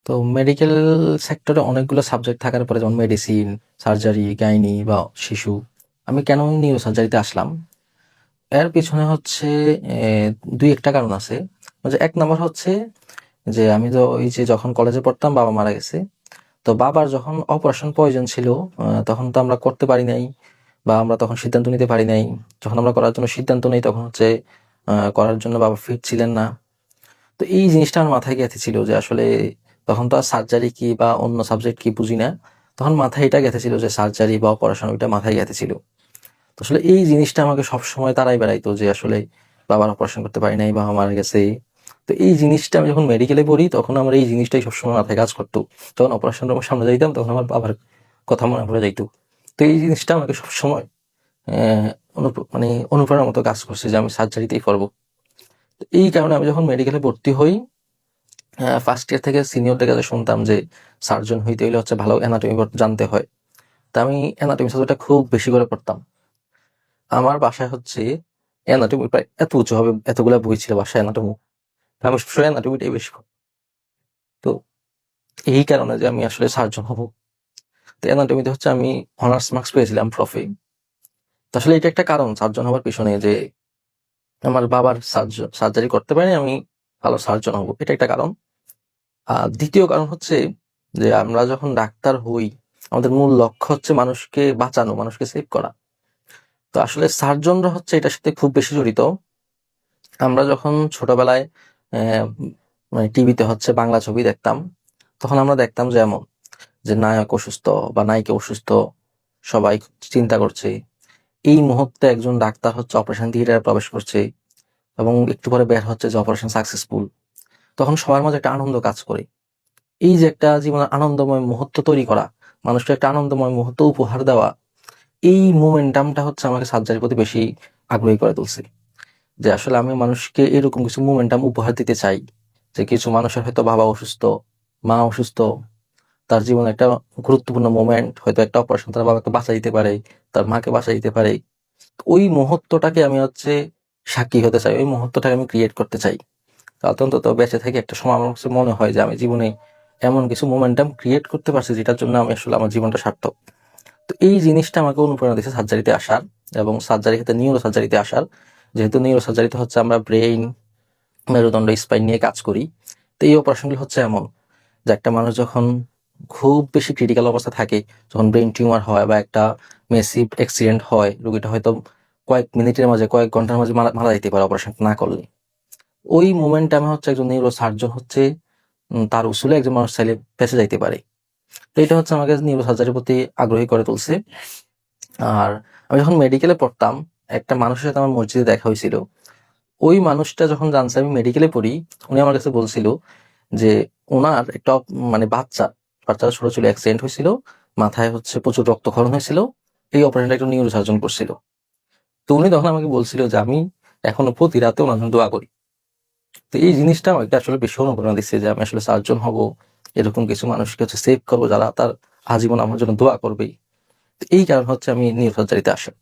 তো মেডিকেল সেক্টরে অনেকগুলো সাবজেক্ট থাকার পরে যেমন মেডিসিন, সার্জারি, গাইনি বা শিশু, আমি কেন নিউরো সার্জারিতে আসলাম? এর পিছনে হচ্ছে দুই একটা কারণ আছে। যে এক নম্বর হচ্ছে যে আমি তো ওই যে যখন কলেজে পড়তাম বাবা মারা গেছে। তো বাবার যখন অপারেশন প্রয়োজন ছিল তখন তো আমরা করতে পারি নাই, বা আমরা তখন সিদ্ধান্ত নিতে পারি নাই। যখন আমরা করার জন্য সিদ্ধান্ত নেই তখন হচ্ছে করার জন্য বাবা ফিট ছিলেন না। তো এই জিনিসটা আমার মাথায় গেঁথেছিল যে আসলে তখন তো আর সার্জারি কি বা অন্য সাবজেক্ট কি বুঝি না। তখন মাথায় এটা গেঁথেছিল যে সার্জারি বা অপারেশন, ওইটা মাথায় গেঁথেছিল। তো আসলে এই জিনিসটা আমাকে সবসময় তারাই বেড়াইতো যে আসলে বাবার অপারেশন করতে পারি নাই, বাবা মারা গেছে। তো এই জিনিসটা আমি যখন মেডিকেলে পড়ি তখন আমার এই জিনিসটাই সবসময় মাথায় কাজ করতো। যখন অপারেশন রুমের সামনে যাইতাম তখন আমার বাবার কথা মনে পড়ে যাইতো। তো এই জিনিসটা আমাকে সবসময় মানে অনুপ্রেরণার মতো কাজ করছে যে আমি সার্জারিতেই করবো। এই কারণে আমি যখন মেডিকেলে ভর্তি হই, ফার্স্ট ইয়ার থেকে সিনিয়রদের কাছে শুনতাম যে সার্জন হইতে হইলে হচ্ছে ভালো অ্যানাটমি জানতে হয়। তা আমি অ্যানাটমি সাবজেক্টটা খুব বেশি করে পড়তাম। আমার বাসায় হচ্ছে অ্যানাটমি প্রায় এত উঁচু হবে, এতগুলা বই ছিল বাসায় অ্যানাটমি। আমি সবসময় অ্যানাটমিটাই বেশি পড়তাম। তো এই কারণে যে আমি আসলে সার্জন হব, তো অ্যানাটমিতে হচ্ছে আমি অনার্স মার্কস পেয়েছিলাম প্রফে। তো আসলে এটা একটা কারণ সার্জন হবার পিছনে, যে আমার বাবার সার্জারি করতে পারিনি, আমি ভালো সার্জন হব, এটা একটা কারণ। আর দ্বিতীয় কারণ হচ্ছে যে আমরা যখন ডাক্তার হই আমাদের মূল লক্ষ্য হচ্ছে মানুষকে বাঁচানো, মানুষকে সেভ করা। তো আসলে সার্জনরা হচ্ছে এটার সাথে খুব বেশি জড়িত। আমরা যখন ছোটবেলায় মানে টিভিতে হচ্ছে বাংলা ছবি দেখতাম, তখন আমরা দেখতাম যে এমন যে নায়ক অসুস্থ বা নায়িকা অসুস্থ, সবাই চিন্তা করছে। এই মুহূর্তে একজন ডাক্তার হচ্ছে অপারেশন থিয়েটারে প্রবেশ করছে এবং একটু পরে বের হচ্ছে যে অপারেশন সাকসেসফুল। তখন সবার মাঝে একটা আনন্দ কাজ করে। এই যে একটা জীবনের আনন্দময় মুহূর্ত তৈরি করা, মানুষকে একটা আনন্দময় মুহূর্ত উপহার দেওয়া, এই মোমেন্টামটা হচ্ছে আমাকে সার্জারির প্রতি বেশি আগ্রহী করে তুলছে। যে আসলে আমি মানুষকে এরকম কিছু মোমেন্টাম উপহার দিতে চাই, যে কিছু মানুষের হয়তো বাবা অসুস্থ, মা অসুস্থ, তার জীবনে একটা গুরুত্বপূর্ণ মোমেন্ট, হয়তো একটা অপারেশন তার বাবাকে বাঁচা দিতে পারে, তার মাকে বাঁচা দিতে পারে। ওই মুহূর্তটাকে আমি হচ্ছে সাক্ষী হতে চাই, ওই মুহূর্তটাকে আমি ক্রিয়েট করতে চাই। অন্তত বেঁচে থেকে একটা সময় আমার কাছে মনে হয় যে আমি জীবনে এমন কিছু মোমেন্টাম ক্রিয়েট করতে পারছি যেটার জন্য আমি আসলে আমার জীবনটা সার্থক। তো এই জিনিসটা আমাকে অনুপ্রেরণা দিয়েছে সার্জারিতে আসার, এবং সার্জারি ক্ষেত্রে নিউরো সার্জারিতে আসার। যেহেতু নিউরো সার্জারিতে হচ্ছে আমরা ব্রেইন, মেরুদণ্ড, স্পাইন নিয়ে কাজ করি। তো এই অপারেশনগুলো হচ্ছে এমন যে একটা মানুষ যখন খুব বেশি ক্রিটিক্যাল অবস্থা থাকে, যখন ব্রেন টিউমার হয় বা একটা মেসিভ অ্যাক্সিডেন্ট হয়, রোগীটা হয়তো কয়েক মিনিটের মাঝে, কয়েক ঘন্টার মাঝে মারা যেতে পারে অপারেশন না করলে। ওই মোমেন্টামে হচ্ছে একজন নিউরো সার্জন হচ্ছে তার উসুলে একজন মানুষ চাইলে বেঁচে যাইতে পারে। তো এটা হচ্ছে আমাকে নিউরো সার্জারির প্রতি আগ্রহী করে তুলছে। আর আমি যখন মেডিকেলে পড়তাম, একটা মানুষের সাথে আমার মসজিদে দেখা হয়েছিল। ওই মানুষটা যখন জানছে আমি মেডিকেলে পড়ি, উনি আমার কাছে বলছিল যে ওনার একটা মানে বাচ্চাটা ছোট ছিল, অ্যাক্সিডেন্ট হয়েছিল, মাথায় হচ্ছে প্রচুর রক্তক্ষরণ হয়েছিল, এই অপারেশনটা একটা নিউরো সার্জন করছিল। তো উনি তখন আমাকে বলছিল যে আমি এখনো প্রতি রাতে ওনার জন্য দোয়া করি। তো এই জিনিসটা আমাকে আসলে বেশি অনুপ্রেরণা দিচ্ছে যে আমি আসলে সার্জন হব, এরকম কিছু মানুষকে হচ্ছে সেভ করবো যারা তার আজীবন আমার জন্য দোয়া করবে। তো এই কারণ হচ্ছে আমি নিউরো সার্জারিতে আসা।